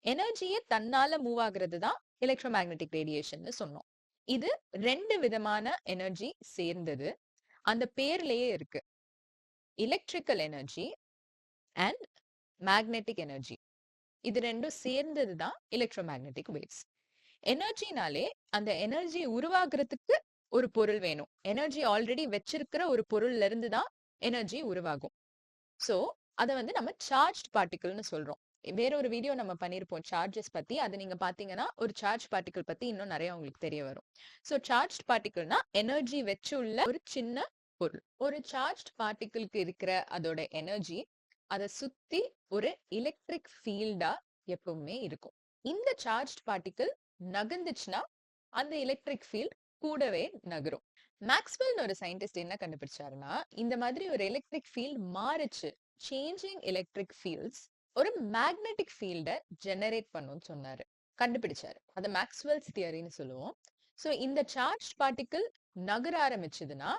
எனர்ஜியே தன்னால மூவ் ஆகுறது தான் எலக்ட்ரோ மேக்னெட்டிக் ரேடியேஷன் சொன்னோம். இது 2 விதமான எனர்ஜி சேர்ந்தது. அந்த பேர்லயே இருக்கு. Electrical energy and magnetic energy. இது ரெண்டும் சேர்ந்தது தான் எலக்ட்ரோ மேக்னெட்டிக் வேவ்ஸ். எனர்ஜினாலே அந்த எனர்ஜி உருவாக்குறதுக்கு ஒரு பொருள் வேணும். எனர்ஜி ஆல்ரெடி வச்சிருக்கிற ஒரு பொருள்ல இருந்து தான் எனர்ஜி உருவாகும். சோ அத வந்து நம்ம சார்ஜ்ட் பார்ட்டிகிள்னு சொல்றோம். வேற ஒரு வீடியோ நம்ம பண்ணிருப்போம் சார்ஜஸ் பத்தி. அது நீங்க பாத்தீங்கன்னா ஒரு சார்ஜ் பார்ட்டிகிள் பத்தி இன்னும் நிறைய உங்களுக்கு தெரிய வரும். சோ சார்ஜ்ட் பார்ட்டிகிள்னா எனர்ஜி வச்சு உள்ள ஒரு சின்ன பொருள். ஒரு சார்ஜ்ட் பார்ட்டிகிளுக்கு இருக்கிற அதோட எனர்ஜி அதை சுத்தி ஒரு எலக்ட்ரிக் ஃபீல்டா எப்பவுமே இருக்கும். இந்த சார்ஜ்ட் பார்ட்டிகிள் நகர்ந்துச்சுன்னா அந்த எலக்ட்ரிக் ஃபீல்ட் கூடவே நகரும். மேக்ஸ்வெல் ஒரு சயின்டிஸ்ட் என்ன கண்டுபிடிச்சாருன்னா, இந்த மாதிரி ஒரு எலக்ட்ரிக் ஃபீல்ட் மாறுச்சு, சேஞ்சிங் எலக்ட்ரிக் ஃபீல்ட்ஸ் ஒரு மேக்னெட்டிக் ஃபீல்ட ஜெனரேட் பண்ணும்னு சொன்னாரு, கண்டுபிடிச்சாரு. அதை மேக்ஸ்வெல்ஸ் தியரின்னு சொல்லுவோம். சோ இந்த சார்ஜ் பார்ட்டிகிள் நகர ஆரம்பிச்சதுன்னா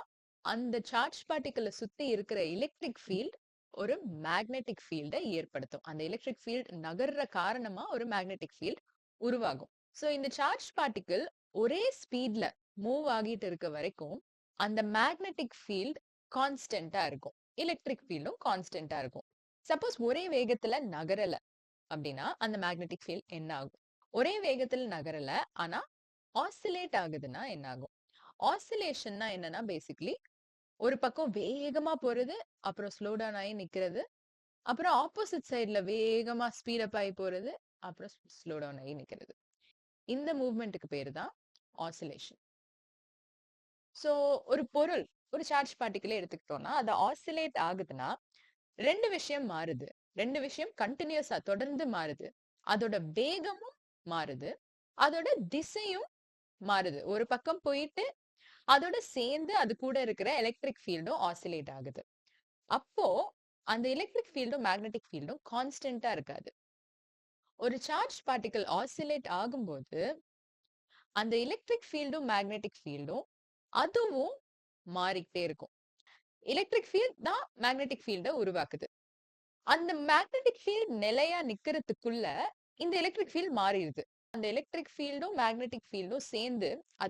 அந்த சார்ஜ் பார்ட்டிகிளை சுத்தி இருக்கிற எலக்ட்ரிக் ஃபீல்ட் ஒரு மேக்னெட்டிக் ஃபீல்டை ஏற்படுத்தும். அந்த எலக்ட்ரிக் ஃபீல்ட் நகர்ற காரணமா ஒரு மேக்னெட்டிக் ஃபீல்ட் உருவாகும். சோ இந்த சார்ஜ் பார்ட்டிகிள் ஒரே ஸ்பீட்ல மூவ் ஆகிட்டு இருக்க வரைக்கும் அந்த மேக்னெட்டிக் ஃபீல்ட் கான்ஸ்டன்டா இருக்கும், எலக்ட்ரிக் ஃபீல்டும் கான்ஸ்டன்டா இருக்கும். சப்போஸ் ஒரே வேகத்துல நகரல அப்படின்னா அந்த மேக்னெட்டிக் ஃபீல்ட் என்ன ஆகும்? ஒரே வேகத்துல நகரல ஆனா ஆசிலேட் ஆகுதுன்னா என்ன ஆகும்? ஆசிலேஷன்னா என்னன்னா பேசிக்கலி ஒரு பக்கம் வேகமா போறது, அப்புறம் ஸ்லோ டவுன் ஆகி நிக்கிறது, அப்புறம் ஆப்போசிட் சைட்ல வேகமா ஸ்பீட் ஆகி போறது, அப்புறம் ஸ்லோ டவுன் ஆகி நிக்கிறது. இந்த மூவ்மெண்ட்டுக்கு பேரு தான் ஆசிலேஷன். சோ ஒரு பொருள், ஒரு சார்ஜ் பார்ட்டிகிளே எடுத்துக்கிட்டோம்னா அது ஆசிலேட் ஆகுதுன்னா 2 விஷயம் மாறுது. 2 விஷயம் கண்டினியூஸா தொடர்ந்து மாறுது. அதோட வேகமும் மாறுது, அதோட திசையும் மாறுது. ஒரு பக்கம் போயிட்டு அதோட சேர்ந்து அது கூட இருக்கிற எலக்ட்ரிக் ஃபீல்டும் ஆசிலேட் ஆகுது. அப்போ அந்த எலக்ட்ரிக் ஃபீல்டும் மேக்னெட்டிக் ஃபீல்டும் கான்ஸ்டன்டா இருக்காது. ஒரு சார்ஜ் பார்ட்டிகிள் ஆசிலேட் ஆகும்போது அந்த எலக்ட்ரிக் ஃபீல்டும் மேக்னெட்டிக் ஃபீல்டும் அதுவும் மாறிக்கிட்டே இருக்கும். எலக்ட்ரிக் ஃபீல்ட் தான் மேக்னெட்டிக் ஃபீல்ட உருவாக்குது. அந்த மேக்னெட்டிக் ஃபீல்ட் நிலையா நிக்கிறதுக்குள்ள இந்த எலக்ட்ரிக் ஃபீல்ட் மாறிடுது. அந்த எலக்ட்ரிக் ஃபீல்டும் மேக்னெட்டிக் ஃபீல்டும் சேர்ந்து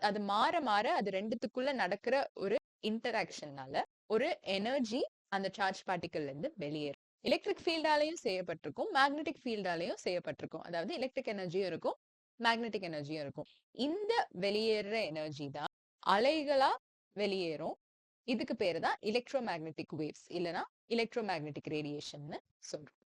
அது மாற மாற அது ரெண்டுத்துக்குள்ள நடக்கிற ஒரு இன்டராக்ஷன்னால ஒரு எனர்ஜி அந்த சார்ஜ் பார்ட்டிகல்ல இருந்து வெளியேறும். எலக்ட்ரிக் ஃபீல்டாலையும் செய்யப்பட்டிருக்கும், மேக்னெட்டிக் ஃபீல்டாலையும் செய்யப்பட்டிருக்கும். அதாவது எலக்ட்ரிக் எனர்ஜியும் இருக்கும், மேக்னெட்டிக் எனர்ஜியும் இருக்கும். இந்த வெளியேற எனர்ஜி தான் அலைகளா வெளியேறும். இதுக்கு பேரு தான் எலக்ட்ரோ மேக்னெட்டிக் வேவ்ஸ் இல்லனா எலக்ட்ரோ மேக்னெட்டிக் ரேடியேஷன் சொல்றோம்.